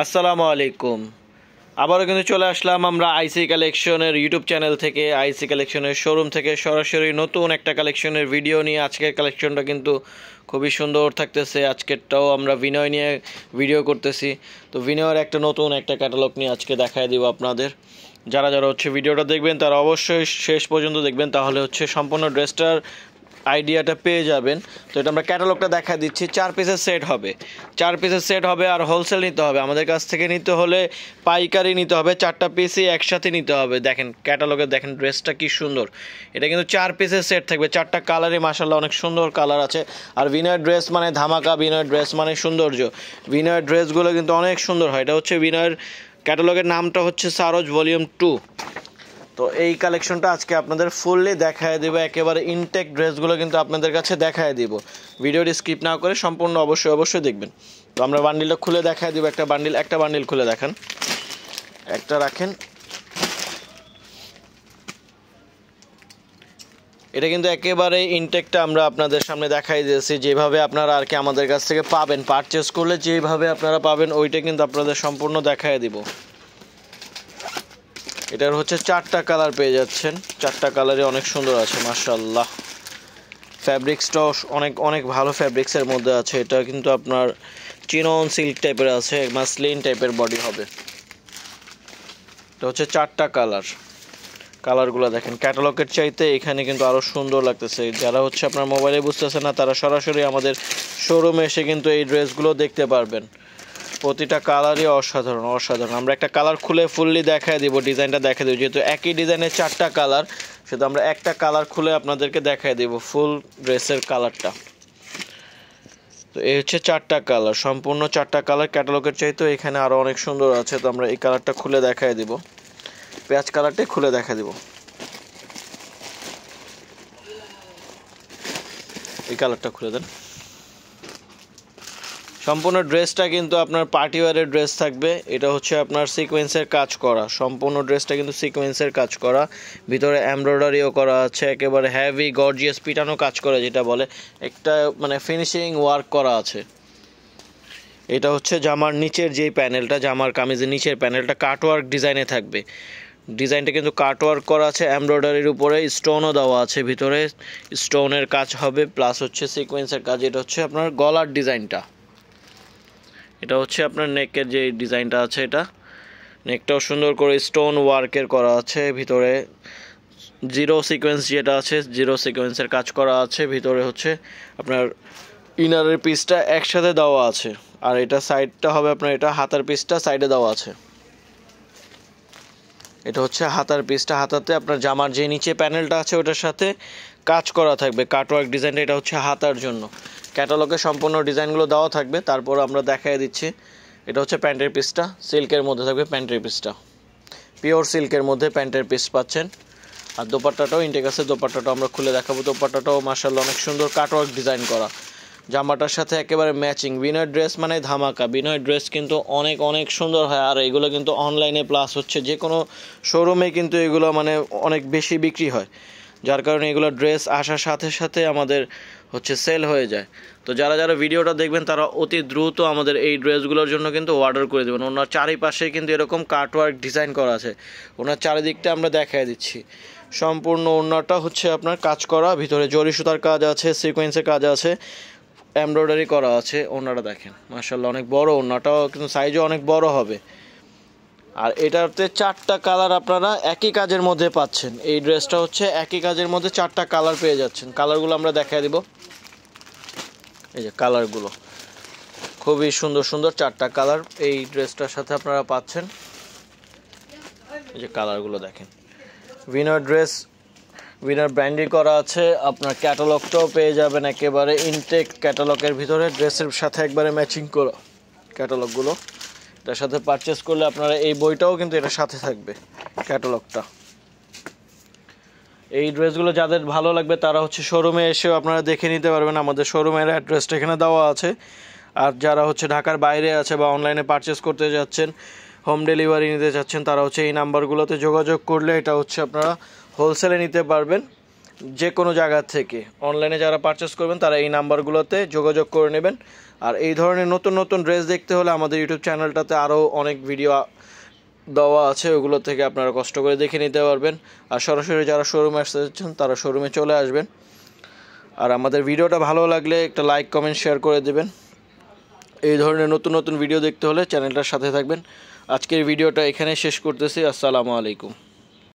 আসসালামু আলাইকুম। আবারও কিন্তু চলে আসলাম আমরা আইসি কালেকশনের ইউটিউব চ্যানেল থেকে, আইসি কালেকশনের শোরুম থেকে সরাসরি নতুন একটা কালেকশনের ভিডিও নিয়ে। আজকের কালেকশনটা কিন্তু খুবই সুন্দর থাকতেছে। আজকেরটাও আমরা বিনয় নিয়ে ভিডিও করতেছি। তো বিনয়ের একটা নতুন একটা ক্যাটালগ নিয়ে আজকে দেখায় দিব আপনাদের। যারা যারা ভিডিওটা দেখবেন তারা অবশ্যই শেষ পর্যন্ত দেখবেন, তাহলে সম্পূর্ণ ড্রেসটার আইডিয়াটা পেয়ে যাবেন। তো এটা আমরা ক্যাটালগটা দেখা দিচ্ছি। 4 পিসের সেট হবে, 4 পিসের সেট হবে। আর হোলসেল নিতে হবে, আমাদের কাছ থেকে নিতে হলে পাইকারি নিতে হবে। 4টা পিসই একসাথে নিতে হবে। দেখেন ক্যাটালগে দেখেন ড্রেসটা কি সুন্দর। এটা কিন্তু 4 পিসের সেট থাকবে, 4টা কালারই মাশাআল্লাহ অনেক সুন্দর কালার আছে। আর বিনয়ের ড্রেস মানে ধামাকা, বিনয়ের ড্রেস মানে সৌন্দর্য। বিনয়ের ড্রেসগুলো কিন্তু অনেক সুন্দর হয়। এটা বিনয়ের ক্যাটালগের নামটা সারোজ ভলিউম 2। তো এই কালেকশনটা আজকে আপনাদের ফুললি দেখায় দেবো। একেবারে ইনটেক ড্রেসগুলো কিন্তু আপনাদের কাছে দেখায় দিব। ভিডিওটি স্কিপ না করে সম্পূর্ণ অবশ্যই দেখবেন। তো আমরা বান্ডিলটা খুলে দেখায় দিব। একটা বান্ডিল খুলে দেখান, একটা রাখেন। এটা কিন্তু একেবারে ইনটেকটা আমরা আপনাদের সামনে দেখাই দিয়েছি। যেভাবে আপনারা আর কি আমাদের কাছ থেকে পাবেন, পারচেস করলে যেভাবে আপনারা পাবেন ওইটা কিন্তু আপনাদের সম্পূর্ণ দেখায় দিব। এটার 4টা কালার পেয়ে যাচ্ছেন। 4টা কালারই অনেক সুন্দর আছে মাশাআল্লাহ। ফ্যাব্রিক্সটাও অনেক ভালো ফ্যাব্রিক্সের মধ্যে আছে। এটা কিন্তু আপনার চিনন সিল্ক টাইপের আছে, মাসলিন টাইপের বডি হবে। এটা 4টা কালারগুলো দেখেন। ক্যাটালগের চাইতে এখানে কিন্তু আরও সুন্দর লাগতেছে। যারা আপনার মোবাইলে বুঝতেছে না তারা সরাসরি আমাদের শোরুমে এসে কিন্তু এই ড্রেসগুলো দেখতে পারবেন। প্রতিটা কালারই অসাধারণ। আমরা একটা কালার খুলে ফুললি দেখায় দিব, ডিজাইনটা দেখায় দিব। যেহেতু একই ডিজাইনের 4টা কালার, সেটা আমরা একটা কালার খুলে আপনাদেরকে দেখায় দিব ফুল ড্রেসের কালারটা। তো এই 4টা কালার, সম্পূর্ণ 4টা কালার। ক্যাটালগের চাইতে এখানে আরও অনেক সুন্দর আছে। তো আমরা এই কালারটা খুলে দেখায় দিব, পেঁয়াজ কালারটাই খুলে দেখায় দিব। এই কালারটা খুলে দেন। সম্পূর্ণ ড্রেসটা কিন্তু আপনার পার্টি ওয়্যারের ড্রেস থাকবে। এটা আপনার সিকোয়েন্সের কাজ করা। সম্পূর্ণ ড্রেসটা কিন্তু সিকোয়েন্সের কাজ করা, ভিতরে এমব্রয়ডারিও করা আছে। একেবারে হেভি গর্জিয়াস পিটানো কাজ করা, যেটা বলে একটা মানে ফিনিশিং ওয়ার্ক করা আছে। এটা জামার নিচের যেই প্যানেলটা, জামার কামিজের নিচের প্যানেলটা কাটওয়ার্ক ডিজাইনে থাকবে। ডিজাইনটা কিন্তু কাটওয়ার্ক করা আছে, এমব্রয়ডারির উপরে স্টোনও দেওয়া আছে। ভিতরে স্টোনের কাজ হবে, প্লাস সিকোয়েন্সের কাজ। এটা আপনার গলার ডিজাইনটা। এটা আপনার নেকের যে ডিজাইনটা আছে, এটা নেকটাও সুন্দর করে স্টোন ওয়ার্কের করা আছে। ভিতরে জিরো সিকোয়েন্স যেটা আছে, জিরো সিকোয়েন্সের কাজ করা আছে। ভিতরে আপনার ইনারের পিসটা একসাথে দেওয়া আছে। আর এটা সাইডটা হবে আপনার, এটা হাতার পিসটা সাইডে দেওয়া আছে। এটা হাতার পিসটা, হাতাতে আপনার জামার যে নিচে প্যানেলটা আছে ওটার সাথে কাজ করা থাকবে কাটওয়ার্ক ডিজাইনটা। এটা হাতার জন্য। ক্যাটালগে সম্পূর্ণ ডিজাইনগুলো দেওয়া থাকবে, তারপর আমরা দেখাই দিচ্ছি। এটা প্যান্টের পিসটা, সিল্কের মধ্যে থাকবে প্যান্টের পিসটা, পিওর সিল্কের মধ্যে প্যান্টের পিস পাচ্ছেন। আর দোপাট্টাটাও ইনটেক আছে, দোপাট্টাটাও আমরা খুলে দেখাবো। দোপাট্টাটাও মাশাআল্লাহ অনেক সুন্দর কাটওয়ার্ক ডিজাইন করা, জামাটার সাথে একেবারে ম্যাচিং। বিনয় ড্রেস মানে ধামাকা। বিনয় ড্রেস কিন্তু অনেক সুন্দর হয়। আর এগুলো কিন্তু অনলাইনে প্লাস যে কোনো শোরুমে কিন্তু এগুলো মানে অনেক বেশি বিক্রি হয়, যার কারণে এগুলো ড্রেস আসার সাথে সাথে আমাদের সেল হয়ে যায়। তো যারা যারা ভিডিওটা দেখবেন তারা অতি দ্রুত আমাদের এই ড্রেসগুলোর জন্য কিন্তু অর্ডার করে দেবেন। ওনার চারিপাশে কিন্তু এরকম কাটওয়ার্ক ডিজাইন করা আছে। ওনার চারিদিকটা আমরা দেখায় দিচ্ছি। সম্পূর্ণ ওনারটা আপনার কাজ করা, ভিতরে জরি সুতার কাজ আছে, সিকোয়েন্সের কাজ আছে, এমব্রয়ডারি করা আছে। ওনাটা দেখেন মাশাআল্লাহ অনেক বড়। ওনাটাও কিন্তু সাইজও অনেক বড় হবে। আর এটাতে 4টা কালার আপনারা একই কাজের মধ্যে পাচ্ছেন। এই ড্রেসটা একই কাজের মধ্যে 4টা কালার পেয়ে যাচ্ছেন। কালারগুলো আমরা দেখাই দিব। এই যে কালারগুলো খুবই সুন্দর 4টা কালার এই ড্রেসটার সাথে আপনারা পাচ্ছেন। এই যে কালারগুলো দেখেন। উইনার ড্রেস, উইনার ব্র্যান্ডিং করা আছে। আপনার ক্যাটালগটাও পেয়ে যাবেন একেবারে ইনটেক ক্যাটালগের ভিতরে, ড্রেসের সাথে একবারে ম্যাচিং করা ক্যাটালগুলো। এটার সাথে পারচেস করলে আপনারা এই বইটাও কিন্তু এটার সাথে থাকবে, ক্যাটালগটা। এই ড্রেসগুলো যাদের ভালো লাগবে তারা শোরুমে এসেও আপনারা দেখে নিতে পারবেন। আমাদের শোরুমের অ্যাড্রেসটা এখানে দেওয়া আছে। আর যারা ঢাকার বাইরে আছে বা অনলাইনে পারচেস করতে যাচ্ছেন, হোম ডেলিভারি নিতে চাচ্ছেন, তারা এই নাম্বারগুলোতে যোগাযোগ করলে এটা আপনারা হোলসেলে নিতে পারবেন। যে কোনো জায়গা থেকে অনলাইনে যারা পারচেস করবেন তারা এই নাম্বারগুলোতে যোগাযোগ করে নেবেন। আর এই ধরনের নতুন নতুন ড্রেস দেখতে হলে আমাদের ইউটিউব চ্যানেলটাতে আরও অনেক ভিডিও দেওয়া আছে, ওগুলো থেকে আপনারা কষ্ট করে দেখে নিতে পারবেন। আর সরাসরি যারা শোরুমে আসতে চাচ্ছেন তারা শোরুমে চলে আসবেন। আর আমাদের ভিডিওটা ভালো লাগলে একটা লাইক কমেন্ট শেয়ার করে দেবেন। এই ধরনের নতুন নতুন ভিডিও দেখতে হলে চ্যানেলটার সাথে থাকবেন। আজকের ভিডিওটা এখানে শেষ করতেছি। আসসালামু আলাইকুম।